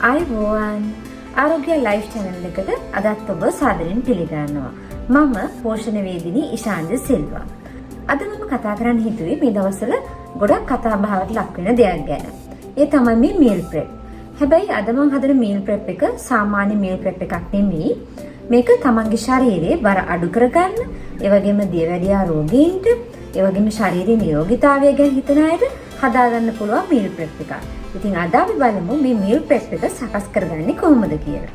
ආයුබෝවන් ආරෝග්‍ය life channel එකට අදත් ඔබ සාදරයෙන් පිළිගන්නවා. මම පෝෂණ වේදිනී ඉෂාන්ජ සිල්වා. අද මම කතා කරන්න හිතුවේ මේ දවස්වල ගොඩක් කතා බහකට ලක් වෙන දෙයක් ගැන. ඒ තමයි මේ meal prep. හැබැයි අද මම හදන meal prep එක සාමාන්‍ය meal prep එකක් නෙමෙයි. මේක තමන්ගේ ශරීරයේ බර අඩු කරගන්න, ඒ වගේම දියවැඩියා රෝගීන්ට, ඒ වගේම ශාරීරික නිරෝගීතාවය ගැන හිතන අයට හදාගන්න පුළුවන් meal prep එකක්. ඉතින් අද අපි බලමු මේ meal prep එක සකස් කරගන්නේ කොහොමද කියලා.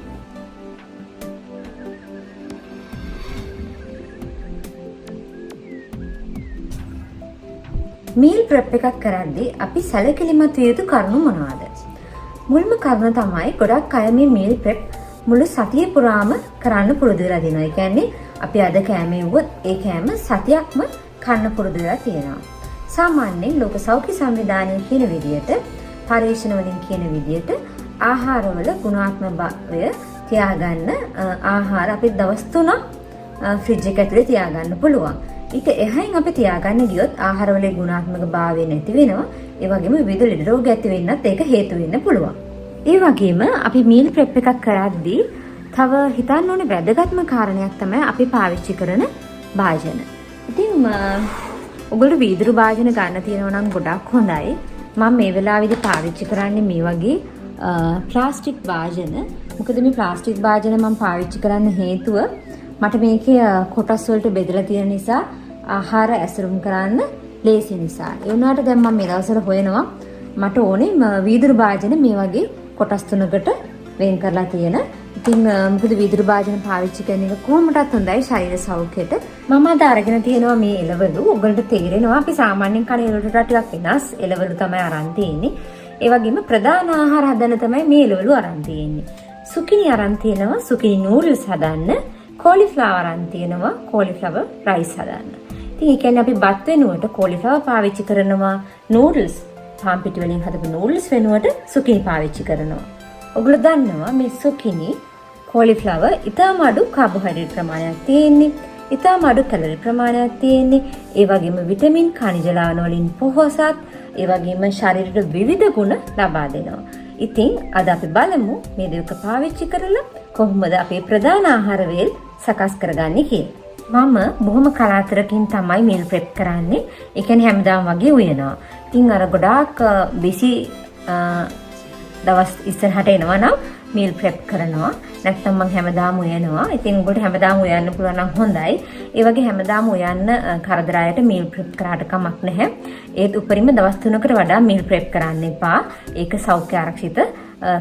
meal prep එකක් කරද්දී අපි සැලකිලිමත් විය යුතු කරුණු මොනවාද? මුල්ම කරුණ තමයි ගොඩක් අය මේ meal prep මුළු සතිය පුරාම කරන්න පුරුදු වෙලා දිනවා. ඒ කියන්නේ අපි අද කෑම ඉවුවොත් ඒ කෑම සතියක්ම කන්න පුරුදු වෙලා තියෙනවා. සාමාන්‍යයෙන් ලෝක සෞඛ්‍ය සංවිධානය කියන විදිහට පරීක්ෂණ වලින් කියන විදිහට ආහාරවල ගුණාත්මකභාවය තියාගන්න ආහාර අපි දවස් 3ක් ෆ්‍රිජ් එක ඇතුලේ තියාගන්න පුළුවන්. ඊට එහයින් අපි තියාගන්න ගියොත් ආහාරවල ගුණාත්මකභාවය නැති වෙනවා. ඒ වගේම විවිධ ලෙඩ රෝග ඇති වෙන්නත් ඒක හේතු වෙන්න පුළුවන්. ඒ වගේම අපි meal prep එකක් කරද්දී තව හිතන්න ඕනේ වැදගත්ම කාරණයක් තමයි අපි පාවිච්චි කරන භාජන. ඉතින් ඔයගොල්ලෝ වීදුරු භාජන ගන්න තියෙනවා නම් ගොඩක් හොඳයි. මම මේ වෙලාවේදී පාවිච්චි කරන්නේ මේ වගේ ප්ලාස්ටික් භාජන. මොකද මේ ප්ලාස්ටික් භාජන මම පාවිච්චි කරන්න හේතුව මට මේකේ කොටස් වලට බෙදලා තියෙන නිසා ආහාර ඇසුරුම් කරන්න ලේසි නිසා. ඒ වුණාට දැන් මම මේ දවස්වල හොයනවා මට ඕනේ වීදුරු භාජන මේ වගේ කොටස් තුනකට වෙන් කරලා තියෙන. ඉතින් මොකද වීදුරු භාජන පාවිච්චි කරන එක කොහොමදත් හොඳයි ශරීර සෞඛ්‍යයට. මම අද අරගෙන තියෙනවා මේ එළවලු. ඔයගලට තේරෙනවා අපි සාමාන්‍යයෙන් කන එළවලු ටිකක් වෙනස් එළවලු තමයි අරන් තියෙන්නේ. ඒ වගේම ප්‍රධාන ආහාර හදන්න තමයි මේ එළවලු අරන් තියෙන්නේ. සුකිනි අරන් තියෙනවා සුකිනි නූඩල්ස් හදන්න. කෝලිෆ්ලවර් අරන් තියෙනවා කෝලිෆ්ලවර් රයිස් හදන්න. ඉතින් ඒ කියන්නේ අපි බත් වෙනුවට කෝලිෆ්ලවර් පාවිච්චි කරනවා. නූඩල්ස් පාන් පිටි වලින් හදපු නූඩල්ස් වෙනුවට සුකිනි පාවිච්චි කරනවා. ඔයගොල්ලෝ දන්නවා මේ සුකිනි කෝලිෆ්ලවර් ඊටම අඩු කාබෝහයිඩ්‍රේට් ප්‍රමාණයක් තියෙන්නේ. ඊටම අඩු කැලරි ප්‍රමාණයක් තියෙන්නේ. ඒ වගේම විටමින් khනිජ ලවණ වලින් පොහොසත්, ඒ වගේම ශරීරයට විවිධ ගුණ ලබා දෙනවා. ඉතින් අද අපි බලමු මේ දෙක පාවිච්චි කරලා කොහොමද අපේ ප්‍රධාන ආහාර වේල් සකස් කරගන්නේ කියලා. මම බොහොම කලාතුරකින් තමයි meal prep කරන්නේ. ඒ කියන්නේ හැමදාම වගේ උයනවා. ඉතින් අර ගොඩාක් බිසි දවස් ඉස්සරහට එනවා නම් meal prep කරනවා. නැත්නම් මම හැමදාම උයනවා. ඉතින් ඔබට හැමදාම උයන්න පුළුවන් නම් හොඳයි. ඒ වගේ හැමදාම උයන්න කරදරායට meal prep කරාට කමක් නැහැ. ඒත් උපරිම දවස් 3කට වඩා meal prep කරන්න එපා. ඒක සෞඛ්‍ය ආරක්ෂිත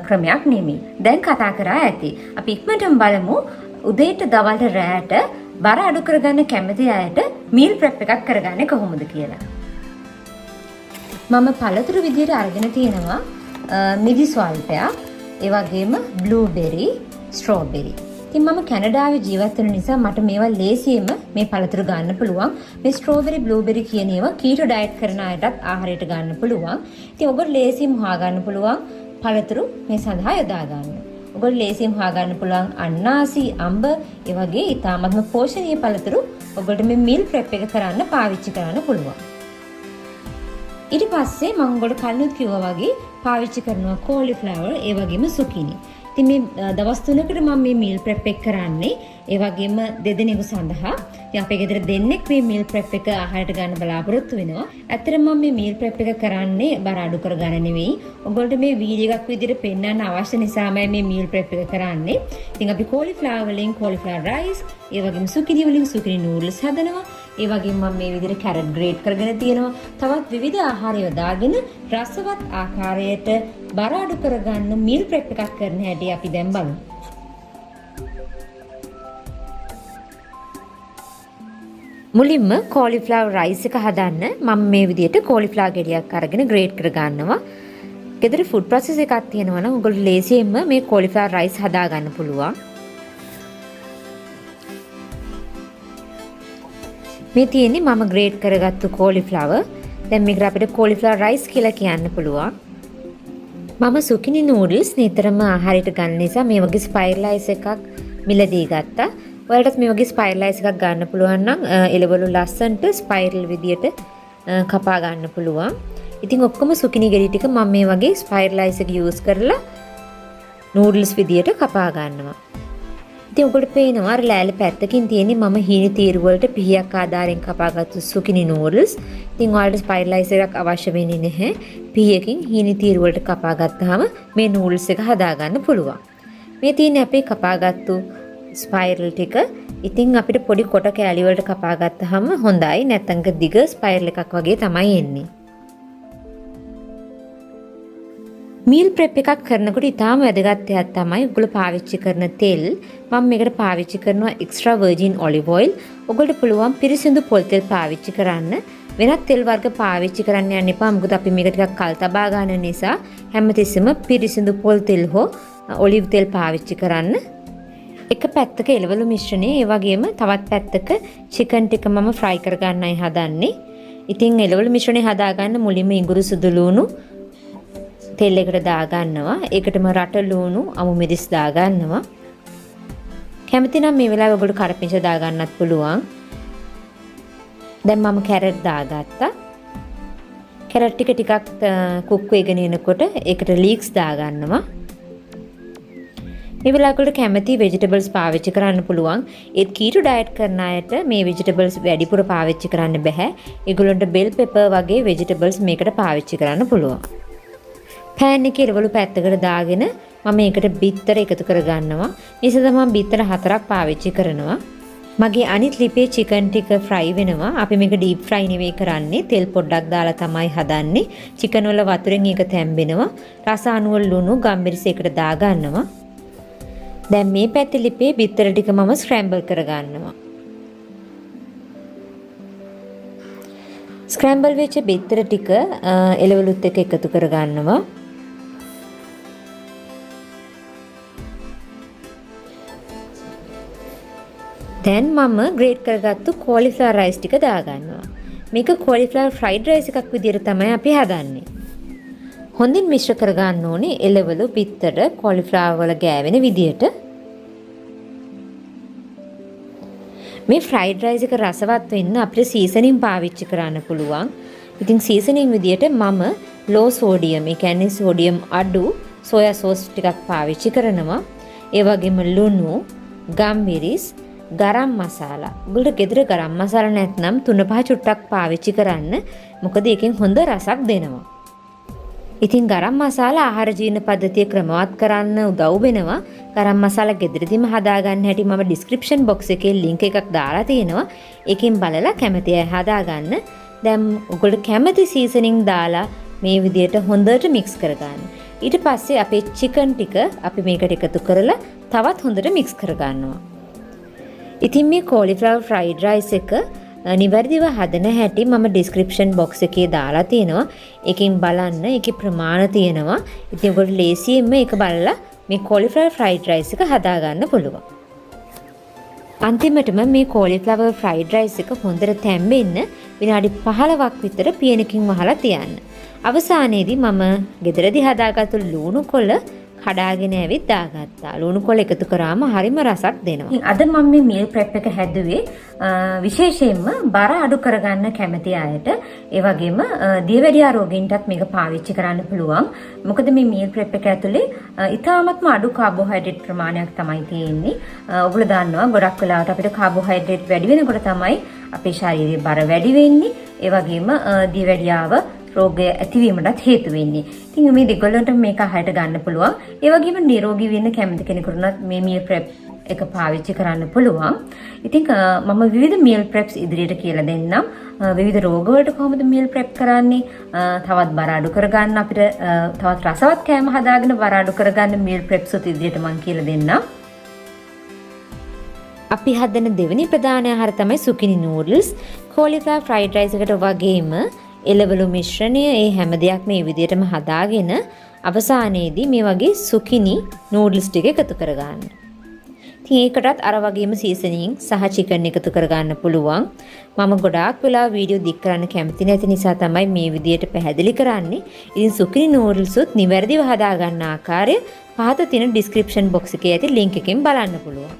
ක්‍රමයක් නෙමෙයි. දැන් කතා කරා ඇති. අපි ඉක්මනටම බලමු උදේට දවල්ට රැයට බර අඩු කරගන්න කැමති අයට meal prep එකක් කරගන්නේ කොහොමද කියලා. මම පළතුරු විදියට අරගෙන තියෙනවා මිදි ස්වල්පයක්, ඒ වගේම බ්ලූබෙරි, ස්ට්‍රෝබෙරි. ඉතින් මම කැනඩාවේ ජීවත් වෙන නිසා මට මේවා ලේසියෙම මේ පළතුරු ගන්න පුළුවන්. මේ ස්ට්‍රෝබෙරි, බ්ලූබෙරි කියන ඒවා කීටෝ ඩයට් කරන අයටත් ආහාරයට ගන්න පුළුවන්. ඉතින් ඔයගොල්ලෝ ලේසියෙන් හොයා ගන්න පුළුවන් පළතුරු මේ සඳහා යොදා ගන්න. ඔයගොල්ලෝ ලේසියෙන් හොයා ගන්න පුළුවන් අන්නාසි, අඹ, ඒ වගේ ඉතාමත්ම පෝෂණීය පළතුරු ඔයගොල්ලෝ මේ meal prep එක කරන්න පාවිච්චි කරන්න පුළුවන්. ඊට පස්සේ මම ඔයගොල්ලෝ කලිනුත් කිව්වා වගේ පාවිච්චි කරනවා කෝලිෆ්ලවර්, ඒ වගේම සුකිනි. ඉතින් මේ දවස් 3කට මම මේ meal prep එක කරන්නේ. ඒ වගේම දෙදෙනෙකු සඳහා. ඉතින් අපේ ගෙදර දෙන්නෙක් මේ meal prep එක ආහාරයට ගන්න බලාපොරොත්තු වෙනවා. ඇත්තටම මම මේ meal prep එක කරන්නේ බර අඩු කරගන්න නෙවෙයි. ඔයගොල්ලෝ මේ වීඩියෝ එකක් විදිහට පෙන්වන්න අවශ්‍ය නිසාමයි මේ meal prep එක කරන්නේ. ඉතින් අපි කෝලිෆ්ලවර් වලින් කෝලිෆ්ලවර් රයිස්, ඒ වගේම සුකිනි වලින් සුකිනි නූඩල්ස් හදනවා. ඒ වගේම මම මේ විදිහට කැරට් ග්‍රේට් කරගෙන තියෙනවා. තවත් විවිධ ආහාර යොදාගෙන රසවත් ආකාරයට බර අඩු කරගන්න meal prep එකක් කරන හැටි අපි දැන් බලමු. මුලින්ම කෝලිෆ්ලවර් රයිස් එක හදන්න මම මේ විදිහට කෝලිෆ්ලවර් ගෙඩියක් අරගෙන ග්‍රේට් කර ගන්නවා. ගෙදර ෆුඩ් ප්‍රොසෙස් එකක් තියෙනවා නම් ඔයගොල්ලෝ ලේසියෙන්ම මේ කෝලිෆ්ලවර් රයිස් හදා ගන්න පුළුවන්. මේ තියෙන්නේ මම ග්‍රේට් කරගත්තු කෝලිෆ්ලවර්. දැන් මේකට අපිට කෝලිෆ්ලවර් රයිස් කියලා කියන්න පුළුවන්. මම සුකිනි නූඩල්ස් නිතරම ආහාරයට ගන්න නිසා මේ වගේ ස්පයිරලයිස් එකක් මිලදී ගත්තා. ඔයාලටත් මේ වගේ ස්පයිරලයිස් එකක් ගන්න පුළුවන් නම් එළවලු ලස්සන්ට ස්පයිරල් විදියට කපා ගන්න පුළුවන්. ඉතින් ඔක්කොම සුකිනි ගෙඩි ටික මම මේ වගේ ස්පයිරලයිස් එක යූස් කරලා නූඩල්ස් විදියට කපා ගන්නවා. ඉතින් ඔයගොල්ලෝ පේනවා අර ලෑලි පැත්තකින් තියෙන්නේ මම හීනි තීරු වලට පිහියක් ආධාරයෙන් කපාගත්තු සුකිනි නූඩල්ස්. ඉතින් ඔයාලට ස්පයිරලයිසර් එකක් අවශ්‍ය වෙන්නේ නැහැ. පිහියකින් හීනි තීරු වලට කපා ගත්තාම මේ නූඩල්ස් එක හදා ගන්න පුළුවන්. මේ තියෙන්නේ අපි කපාගත්තු ස්පයිරල් ටික. ඉතින් අපිට පොඩි කොට කෑලි වලට කපා ගත්තාම හොඳයි. නැත්නම් දිග ස්පයිරල් එකක් වගේ තමයි එන්නේ. මීල් ප්‍රෙප් එකක් කරනකොට ඉතාම වැදගත් දෙයක් තමයි ඔයගොල්ලෝ පාවිච්චි කරන තෙල්. මම මේකට පාවිච්චි කරනවා එක්ස්ට්‍රා වර්ජින් ඔලිව් ඔයිල්. ඔයගොල්ලෝ පුළුවන් පිරිසිදු පොල් තෙල් පාවිච්චි කරන්න. වෙනත් තෙල් වර්ග පාවිච්චි කරන්න යන්න එපා. මොකද අපි මේක ටිකක් කල් තබා ගන්න නිසා හැමතිස්සෙම පිරිසිදු පොල් තෙල් හෝ ඔලිව් තෙල් පාවිච්චි කරන්න. එක පැත්තක එළවලු මිශ්‍රණය, ඒ වගේම තවත් පැත්තක චිකන් ටික මම ෆ්‍රයි කර ගන්නයි හදන්නේ. ඉතින් එළවලු මිශ්‍රණය හදාගන්න මුලින්ම ඉඟුරු සුදු ලුණු තෙල් එකට දාගන්නවා. ඒකටම රට ලුණු අමු මිරිස් දාගන්නවා. කැමති නම් මේ වෙලාවේ ඔයගොල්ලෝ කරපිංච දාගන්නත් පුළුවන්. දැන් මම කැරට් දාගත්තා. කැරට් ටික ටිකක් කුක් වෙගෙන එනකොට ඒකට ලීක්ස් දාගන්නවා. මේ වෙලාවට ඔයගොල්ලෝ කැමති ভেජිටබල්ස් පාවිච්චි කරන්න පුළුවන්. ඒත් කීටෝ ඩයට් කරන අයට මේ ভেජිටබල්ස් වැඩිපුර පාවිච්චි කරන්න බෑ. ඒගොල්ලන්ට බෙල් පෙපර් වගේ ভেජිටබල්ස් මේකට පාවිච්චි කරන්න පුළුවන්. පෑන් එකේ එළවලු පැත්තකට දාගෙන මම ඒකට බිත්තර එකතු කර ගන්නවා. නිසා තමයි බිත්තර 4ක් පාවිච්චි කරනවා. මගේ අනිත් ලිපේ චිකන් ටික ෆ්‍රයි වෙනවා. අපි මේක ඩීප් ෆ්‍රයි නෙවෙයි කරන්නේ. තෙල් පොඩ්ඩක් දාලා තමයි හදන්නේ. චිකන් වල වතුරෙන් ඒක තැම්බෙනවා. රස අණු වල ලුණු ගම්මිරිස් එකට දා ගන්නවා. දැන් මේ පැත්තේ ලිපේ බිත්තර ටික මම ස්ක්‍රැම්බල් කර ගන්නවා. ස්ක්‍රැම්බල් වෙච්ච බිත්තර ටික එළවලුත් එක්ක එකතු කර ගන්නවා. දැන් මම ග්‍රේට් කරගත්තු කෝලිෆ්ලවර් රයිස් ටික දාගන්නවා. මේක කෝලිෆ්ලවර් ෆ්‍රයිඩ් රයිස් එකක් විදිහට තමයි අපි හදන්නේ. හොඳින් මිශ්‍ර කරගන්න ඕනේ එළවලු, බිත්තර, කෝලිෆ්ලවර් වල ගෑවෙන විදිහට. මේ ෆ්‍රයිඩ් රයිස් එක රසවත් වෙන්න අපිට සීසනින් පාවිච්චි කරන්න පුළුවන්. ඉතින් සීසනින් විදිහට මම ලෝ සෝඩියම්, ඒ කියන්නේ සෝඩියම් අඩු සෝයා සෝස් ටිකක් පාවිච්චි කරනවා. ඒ වගේම ලුණු, ගම්මිරිස්, ගරම් මසාලා. ඔයගොල්ලෝ ගෙදර ගරම් මසාලා නැත්නම් 3-5 චුට්ටක් පාවිච්චි කරන්න. මොකද ඒකෙන් හොඳ රසක් දෙනවා. ඉතින් ගරම් මසාලා ආහාර ජීර්ණ පද්ධතිය ක්‍රමවත් කරන්න උදව් වෙනවා. ගරම් මසාලා ගෙදරදීම හදාගන්න හැටි මම ඩිස්ක්‍රිප්ෂන් බොක්ස් එකේ ලින්ක් එකක් දාලා තියෙනවා. ඒකෙන් බලලා කැමති අය හදාගන්න. දැන් ඔයගොල්ලෝ කැමති සීසනින් දාලා මේ විදියට හොඳට මික්ස් කරගන්න. ඊට පස්සේ අපේ චිකන් ටික අපි මේකට එකතු කරලා තවත් හොඳට මික්ස් කරගන්නවා. ඉතින් මේ කෝලිෆ්ලවර් ෆ්‍රයිඩ් රයිස් එක නිවැරදිව හදන හැටි මම ඩිස්ක්‍රිප්ෂන් බොක්ස් එකේ දාලා තියෙනවා. ඒකෙන් බලන්න ඒකේ ප්‍රමාණ තියෙනවා. ඉතින් ඔයගොල්ලෝ ලේසියෙන්ම ඒක බලලා මේ කෝලිෆ්ලවර් ෆ්‍රයිඩ් රයිස් එක හදා ගන්න පුළුවන්. අන්තිමටම මේ කෝලිෆ්ලවර් ෆ්‍රයිඩ් රයිස් එක හොඳට තැම්බෙන්න විනාඩි 15ක් විතර පියනකින් වහලා තියන්න. අවසානයේදී මම ගෙදරදී හදාගත්තු ලුණු කොළ කඩාගෙන ඇවිත් දාගත්තා. ලුණු කොළ එකතු කරාම හරිම රසක් දෙනවා. අද මම මේ මීල් ප්‍රෙප් එක හැදුවේ විශේෂයෙන්ම බර අඩු කරගන්න කැමති අයට, ඒ වගේම දියවැඩියා රෝගීන්ටත් මේක පාවිච්චි කරන්න පුළුවන්. මොකද මේ මීල් ප්‍රෙප් එක ඇතුලේ ඉතාමත්ම අඩු කාබෝහයිඩ්‍රේට් ප්‍රමාණයක් තමයි තියෙන්නේ. ඔයගොල්ලෝ දන්නවා ගොඩක් වෙලාවට අපිට කාබෝහයිඩ්‍රේට් වැඩි වෙනකොට තමයි අපේ ශරීරයේ බර වැඩි වෙන්නේ. ඒ වගේම දියවැඩියාව රෝගය ඇතිවීමටත් හේතු වෙන්නේ. ඉතින් මේ දෙගොල්ලන්ට මේක අහයට ගන්න පුළුවන්. ඒ වගේම නිරෝගී වෙන්න කැමති කෙනෙකුට මේ මීල් ප්‍රෙප් එක පාවිච්චි කරන්න පුළුවන්. ඉතින් මම විවිධ මීල් ප්‍රෙප්ස් ඉදිරියට කියලා දෙන්නම්. විවිධ රෝග වලට කොහොමද මීල් ප්‍රෙප් කරන්නේ? තවත් බර අඩු කරගන්න අපිට තවත් රසවත් කෑම හදාගෙන බර අඩු කරගන්න මීල් ප්‍රෙප්ස් උත් ඉදිරියට මම කියලා දෙන්නම්. අපි හදන දෙවෙනි ප්‍රධාන ආහාර තමයි සුකිනි නූඩල්ස්. කෝලිෆ්ලවර් ෆ්‍රයිඩ් රයිස් එකට වගේම එළවලු මිශ්‍රණය ඒ හැම දෙයක්ම මේ විදිහටම හදාගෙන අවසානයේදී මේ වගේ සුකිනි නූඩල්ස් ටික එකතු කරගන්න. ඉතින් ඒකටත් අර වගේම සීසනින් සහ චිකන් එකතු කරගන්න පුළුවන්. මම ගොඩාක් වෙලා වීඩියෝ දික් කරන්න කැමති නැති නිසා තමයි මේ විදිහට පැහැදිලි කරන්නේ. ඉතින් සුකිනි නූඩල්ස් උත් නිවැරදිව හදාගන්න ආකාරය පහත තියෙන ඩිස්ක්‍රිප්ෂන් බොක්ස් එකේ ඇති ලින්ක් එකෙන් බලන්න පුළුවන්.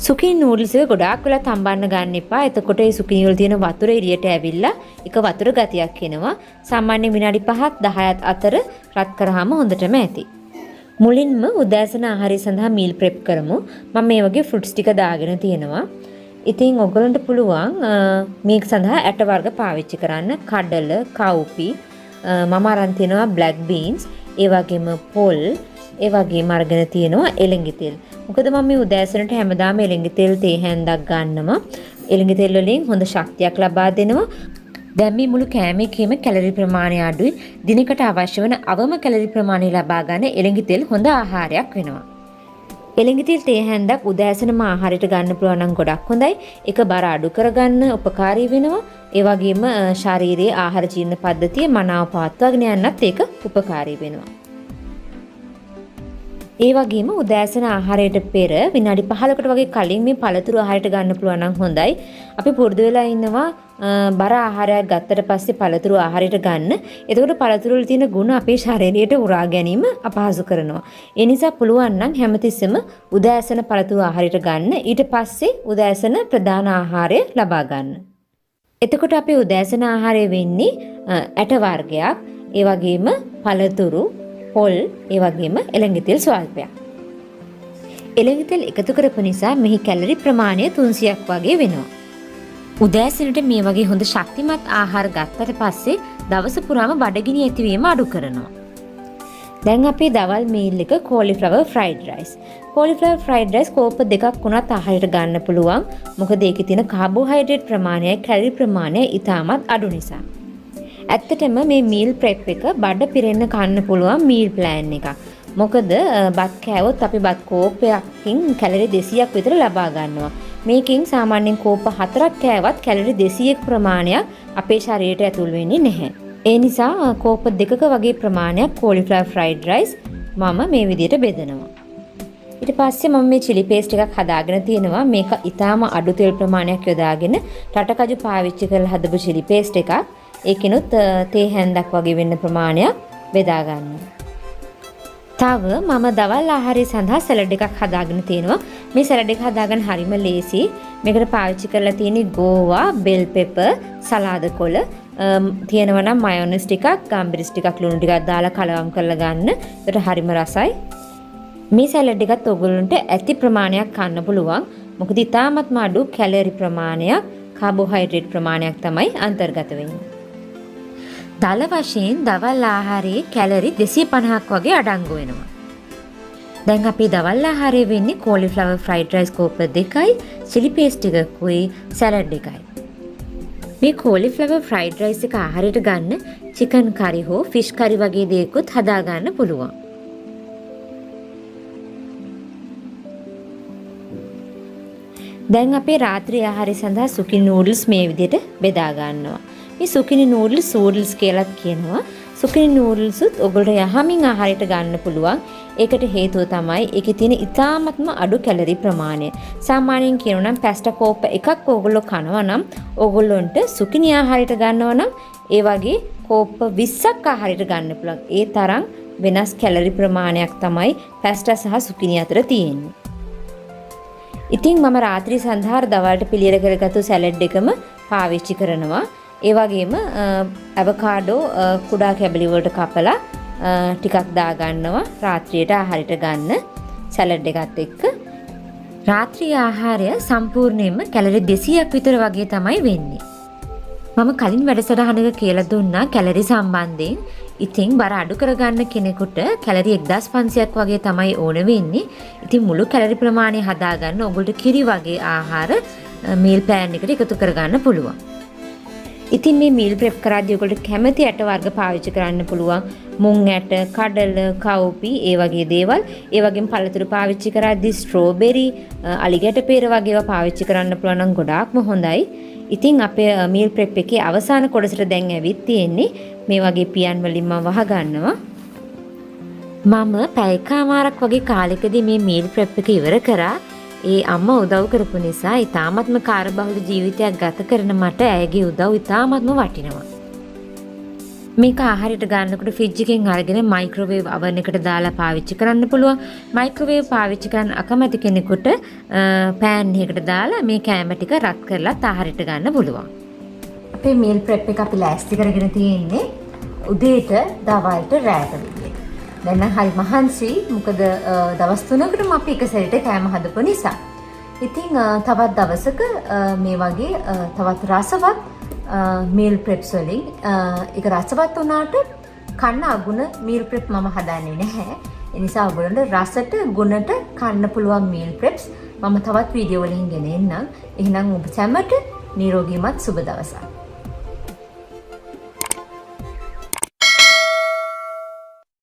සුකිනි නූඩල්ස් එක ගොඩාක් වෙලා තම්බන්න ගන්න එපා. එතකොට ඒ සුකිනි වල තියෙන වතුර එළියට ඇවිල්ලා එක වතුර ගතියක් එනවා. සාමාන්‍ය විනාඩි 5ක් 10ක් අතර රත් කරාම හොඳටම ඇති. මුලින්ම උදෑසන ආහාරය සඳහා මීල් ප්‍රෙප් කරමු. මම මේ වගේ ෆෘට්ස් ටික දාගෙන තියෙනවා. ඉතින් ඔයගලන්ට පුළුවන් මේක සඳහා ඇට වර්ග පාවිච්චි කරන්න. කඩල, කව්පි, මම අරන් තියනවා බ්ලැක් බීන්ස්, ඒ වගේම පොල්, ඒ වගේම අරගෙන තියෙනවා එළඟි තෙල්. මොකද මම මේ උදෑසනට හැමදාම එළඟි තෙල් තේ හැන්දක් ගන්නවා. එළඟි තෙල් වලින් හොඳ ශක්තියක් ලබා දෙනවා. දැන් මේ මුළු කෑම එකේම කැලරි ප්‍රමාණය අඩුයි. දිනකට අවශ්‍ය වන අවම කැලරි ප්‍රමාණය ලබා ගන්න එළඟි තෙල් හොඳ ආහාරයක් වෙනවා. එළඟි තෙල් තේ හැන්දක් උදෑසනම ආහාරයට ගන්න පුළුවන් නම් ගොඩක් හොඳයි. ඒක බර අඩු කරගන්න උපකාරී වෙනවා. ඒ වගේම ශාරීරික ආහාර ජීර්ණ පද්ධතිය මනාව පවත්වාගෙන යන්නත් ඒක උපකාරී වෙනවා. ඒ වගේම උදෑසන ආහාරයට පෙර විනාඩි 15කට වගේ කලින් මේ පළතුරු ආහාරයට ගන්න පුළුවන් නම් හොඳයි. අපි පුරුදු වෙලා ඉන්නවා බර ආහාරයක් ගත්තට පස්සේ පළතුරු ආහාරයට ගන්න. එතකොට පළතුරු වල තියෙන ගුණ අපේ ශරීරයට උරා ගැනීම අපහසු කරනවා. ඒ නිසා පුළුවන් නම් හැමතිස්සෙම උදෑසන පළතුරු ආහාරයට ගන්න. ඊට පස්සේ උදෑසන ප්‍රධාන ආහාරය ලබා ගන්න. එතකොට අපේ උදෑසන ආහාරය වෙන්නේ ඇට වර්ගයක්, ඒ වගේම පළතුරු, පොල්, ඒ වගේම එළඟි තෙල් ස්වල්පයක්. එළඟි තෙල් එකතු කරපු නිසා මෙහි කැලරි ප්‍රමාණය 300ක් වගේ වෙනවා. උදෑසනට මේ වගේ හොඳ ශක්තිමත් ආහාර ගත්තට පස්සේ දවස පුරාම බඩගිනි ඇතිවීම අඩු කරනවා. දැන් අපේ දවල් මීල් එක cauliflower fried rice. cauliflower fried rice කෝප දෙකක් වුණත් ආහාරයට ගන්න පුළුවන්. මොකද ඒකේ තියෙන කාබෝහයිඩ්‍රේට් ප්‍රමාණයයි කැලරි ප්‍රමාණය ඉතාමත් අඩු නිසා. ඇත්තටම මේ මීල් ප්‍රෙප් එක බඩ පිරෙන්න කන්න පුළුවන් මීල් ප්ලෑන් එකක්. මොකද බත් කෑවොත් අපි බත් කෝපයකින් කැලරි 200ක් විතර ලබා ගන්නවා. මේකෙන් සාමාන්‍යයෙන් කෝප 4ක් කෑවත් කැලරි 200ක ප්‍රමාණයක් අපේ ශරීරයට ඇතුල් වෙන්නේ නැහැ. ඒ නිසා කෝප 2ක වගේ ප්‍රමාණයක් cauliflower fried rice මම මේ විදිහට බෙදනවා. ඊට පස්සේ මම මේ chili paste එකක් හදාගෙන තියෙනවා. මේක ඊටාම අඩු තෙල් ප්‍රමාණයක් යොදාගෙන රටකජු පාවිච්චි කරලා හදපු chili paste එකක්. ඒකිනුත් තේ හැන්දක් වගේ වෙන්න ප්‍රමාණයක් බෙදා ගන්නවා. තව මම දවල් ආහාරය සඳහා සලාඩ් එකක් හදාගෙන තියෙනවා. මේ සලාඩ් එක හදාගන්න හරිම ලේසි. මේකට පාවිච්චි කරලා තියෙන්නේ ගෝවා, බෙල් පෙපර්, සලාද කොළ, තියෙනවා නම් මයොනයිස් ටිකක්, ගම්බිරිස් ටිකක්, ලුණු ටිකක් දාලා කලවම් කරලා ගන්න. ඒකට හරිම රසයි. මේ සලාඩ් එකත් ඔයගොල්ලන්ට ඇති ප්‍රමාණයක් කන්න පුළුවන්. මොකද ඉතාමත්ම අඩු කැලරි ප්‍රමාණයක්, කාබෝහයිඩ්‍රේට් ප්‍රමාණයක් තමයි අන්තර්ගත වෙන්නේ. දල වශයෙන් දවල් ආහාරයේ කැලරි 250ක් වගේ අඩංගු වෙනවා. දැන් අපි දවල් ආහාරය වෙන්නේ cauliflower fried rice කෝප 2යි, chili paste එකකුයි, සලාඩ් එකයි. මේ cauliflower fried rice එක ආහාරයට ගන්න chicken curry හෝ fish curry වගේ දේකුත් හදා ගන්න පුළුවන්. දැන් අපේ රාත්‍රී ආහාරය සඳහා සුකිනි නූඩල්ස් මේ විදිහට බෙදා ගන්නවා. මේ සුකිනි නූඩල්ස් කියලාත් කියනවා. සුකිනි නූඩල්ස් උත් ඔයගොල්ලෝ යහමින් ආහාරයට ගන්න පුළුවන්. ඒකට හේතුව තමයි ඒකේ තියෙන ඉතාමත්ම අඩු කැලරි ප්‍රමාණය. සාමාන්‍යයෙන් කියනවා නම් පැස්ටා කෝප එකක් ඔයගොල්ලෝ කනවා නම් ඔයගොල්ලොන්ට සුකිනි ආහාරයට ගන්නවා නම් ඒ වගේ කෝප 20ක් ආහාරයට ගන්න පුළුවන්. ඒ තරම් වෙනස් කැලරි ප්‍රමාණයක් තමයි පැස්ටා සහ සුකිනි අතර තියෙන්නේ. ඉතින් මම රාත්‍රී සඳහා දවල්ට පිළියෙල කරගත්තු සලාඩ් එකම පාවිච්චි කරනවා. ඒ වගේම අවකාඩෝ කුඩා කැබලි වලට කපලා ටිකක් දා ගන්නවා රාත්‍රියට ආහාරයට ගන්න සලාඩ් එකත් එක්ක. රාත්‍රී ආහාරය සම්පූර්ණයෙන්ම කැලරි 200ක් විතර වගේ තමයි වෙන්නේ. මම කලින් වැඩසටහනක කියලා දුන්නා කැලරි සම්බන්ධයෙන්. ඉතින් බර අඩු කරගන්න කෙනෙකුට කැලරි 1500ක් වගේ තමයි ඕන වෙන්නේ. ඉතින් මුළු කැලරි ප්‍රමාණය හදාගන්න ඔයගොල්ලෝ කිරි වගේ ආහාර මීල් ප්ලෑන් එකට එකතු කරගන්න පුළුවන්. ඉතින් මේ මීල් ප්‍රෙප් කරද්දී ඔයගොල්ලෝ කැමති ඇට වර්ග පාවිච්චි කරන්න පුළුවන්. මුං ඇට, කඩල, කව්පි, ඒ වගේ දේවල්. ඒ වගේම පළතුරු පාවිච්චි කරද්දී ස්ට්‍රෝබෙරි, අලිගැට peer වගේ ඒවා පාවිච්චි කරන්න පුළුවන් නම් ගොඩාක්ම හොඳයි. ඉතින් අපේ මීල් ප්‍රෙප් එකේ අවසාන කොටසට දැන් ඇවිත් තියෙන්නේ. මේ වගේ පියන් වලින් මම වහ ගන්නවා. මම පැයකමාරක් වගේ කාලෙකදී මේ මීල් ප්‍රෙප් එක ඉවර කරා. ඒ අම්මා උදව් කරපු නිසා ඉතාමත්ම කාර්යබහුල ජීවිතයක් ගත කරන මට ඇයගේ උදව් ඉතාමත්ම වටිනවා. මේක ආහාරයට ගන්නකොට ෆ්‍රිජ් එකෙන් අරගෙන මයික්‍රෝවේව් oven එකට දාලා පාවිච්චි කරන්න පුළුවන්. මයික්‍රෝවේව් පාවිච්චි කරන්න අකමැති කෙනෙකුට පෑන් එකකට දාලා මේ කෑම ටික රත් කරලා ආහාරයට ගන්න පුළුවන්. අපේ මීල් ප්‍රෙප් එක අපි ලෑස්ති කරගෙන තියෙන්නේ උදේට, දවල්ට, රාත්‍රියට. දැන් නම් හරි මහන්සි. මොකද දවස් 3කටම අපි එක සැරේට කෑම හදපු නිසා. ඉතින් තවත් දවසක මේ වගේ තවත් රසවත් මීල් ප්‍රෙප්ස් වලින් ඒක රසවත් වුණාට කන්න අගුණ මීල් ප්‍රෙප් මම හදන්නේ නැහැ. ඒ නිසා ඔයගොල්ලන්ට රසට ගුණට කන්න පුළුවන් මීල් ප්‍රෙප්ස් මම තවත් වීඩියෝ වලින් ගෙන එන්නම්. එහෙනම් ඔබ සැමට නිරෝගීමත් සුබ දවසක්.